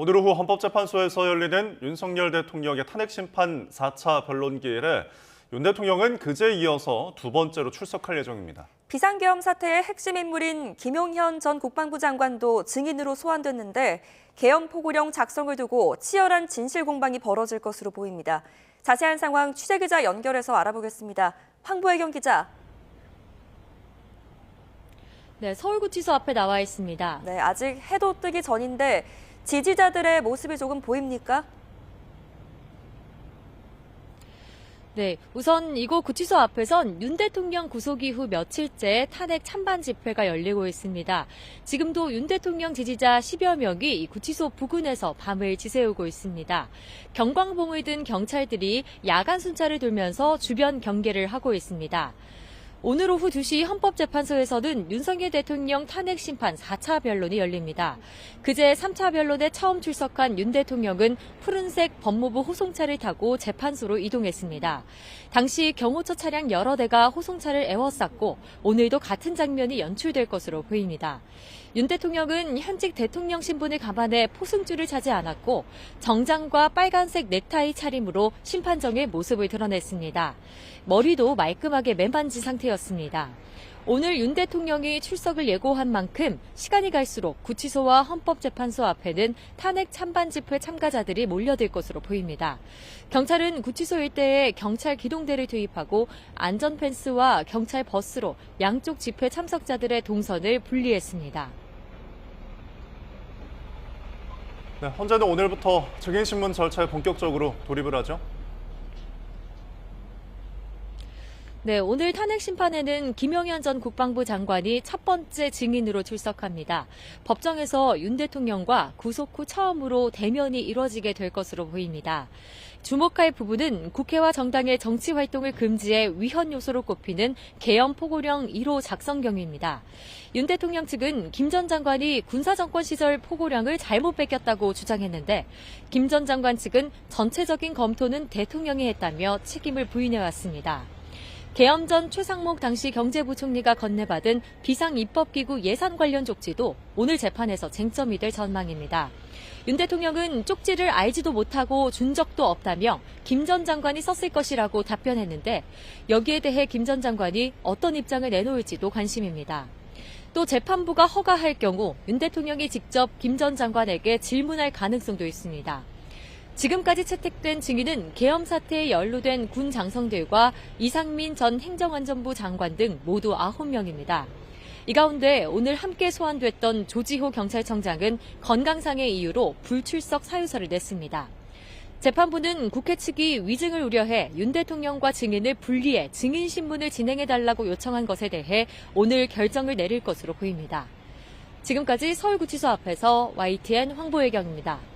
오늘 오후 헌법재판소에서 열리는 윤석열 대통령의 탄핵심판 4차 변론기일에 윤 대통령은 그제에 이어서 두 번째로 출석할 예정입니다. 비상계엄 사태의 핵심 인물인 김용현 전 국방부 장관도 증인으로 소환됐는데 계엄 포고령 작성을 두고 치열한 진실 공방이 벌어질 것으로 보입니다. 자세한 상황 취재기자 연결해서 알아보겠습니다. 황보혜경 기자. 네, 서울구치소 앞에 나와 있습니다. 네, 아직 해도 뜨기 전인데 지지자들의 모습이 조금 보입니까? 네, 우선 이곳 구치소 앞에선 윤 대통령 구속 이후 며칠째 탄핵 찬반 집회가 열리고 있습니다. 지금도 윤 대통령 지지자 10여 명이 이 구치소 부근에서 밤을 지새우고 있습니다. 경광봉을 든 경찰들이 야간 순찰을 돌면서 주변 경계를 하고 있습니다. 오늘 오후 2시 헌법재판소에서는 윤석열 대통령 탄핵심판 4차 변론이 열립니다. 그제 3차 변론에 처음 출석한 윤 대통령은 푸른색 법무부 호송차를 타고 재판소로 이동했습니다. 당시 경호처 차량 여러 대가 호송차를 에워쌌고 오늘도 같은 장면이 연출될 것으로 보입니다. 윤 대통령은 현직 대통령 신분을 감안해 포승줄을 차지 않았고 정장과 빨간색 넥타이 차림으로 심판정의 모습을 드러냈습니다. 머리도 말끔하게 매만진 상태였습니다. 오늘 윤 대통령이 출석을 예고한 만큼 시간이 갈수록 구치소와 헌법재판소 앞에는 탄핵 찬반 집회 참가자들이 몰려들 것으로 보입니다. 경찰은 구치소 일대에 경찰 기동대를 투입하고 안전펜스와 경찰 버스로 양쪽 집회 참석자들의 동선을 분리했습니다. 네, 헌재는 오늘부터 증인신문 절차에 본격적으로 돌입을 하죠. 네, 오늘 탄핵 심판에는 김용현 전 국방부 장관이 첫 번째 증인으로 출석합니다. 법정에서 윤 대통령과 구속 후 처음으로 대면이 이뤄지게 될 것으로 보입니다. 주목할 부분은 국회와 정당의 정치 활동을 금지해 위헌 요소로 꼽히는 계엄 포고령 1호 작성 경위입니다. 윤 대통령 측은 김 전 장관이 군사정권 시절 포고령을 잘못 베꼈다고 주장했는데 김 전 장관 측은 전체적인 검토는 대통령이 했다며 책임을 부인해왔습니다. 계엄 전 최상목 당시 경제부총리가 건네받은 비상입법기구 예산 관련 쪽지도 오늘 재판에서 쟁점이 될 전망입니다. 윤 대통령은 쪽지를 알지도 못하고 준 적도 없다며 김 전 장관이 썼을 것이라고 답변했는데 여기에 대해 김 전 장관이 어떤 입장을 내놓을지도 관심입니다. 또 재판부가 허가할 경우 윤 대통령이 직접 김 전 장관에게 질문할 가능성도 있습니다. 지금까지 채택된 증인은 계엄 사태에 연루된 군 장성들과 이상민 전 행정안전부 장관 등 모두 9명입니다. 이 가운데 오늘 함께 소환됐던 조지호 경찰청장은 건강상의 이유로 불출석 사유서를 냈습니다. 재판부는 국회 측이 위증을 우려해 윤 대통령과 증인을 분리해 증인 신문을 진행해달라고 요청한 것에 대해 오늘 결정을 내릴 것으로 보입니다. 지금까지 서울구치소 앞에서 YTN 황보혜경입니다.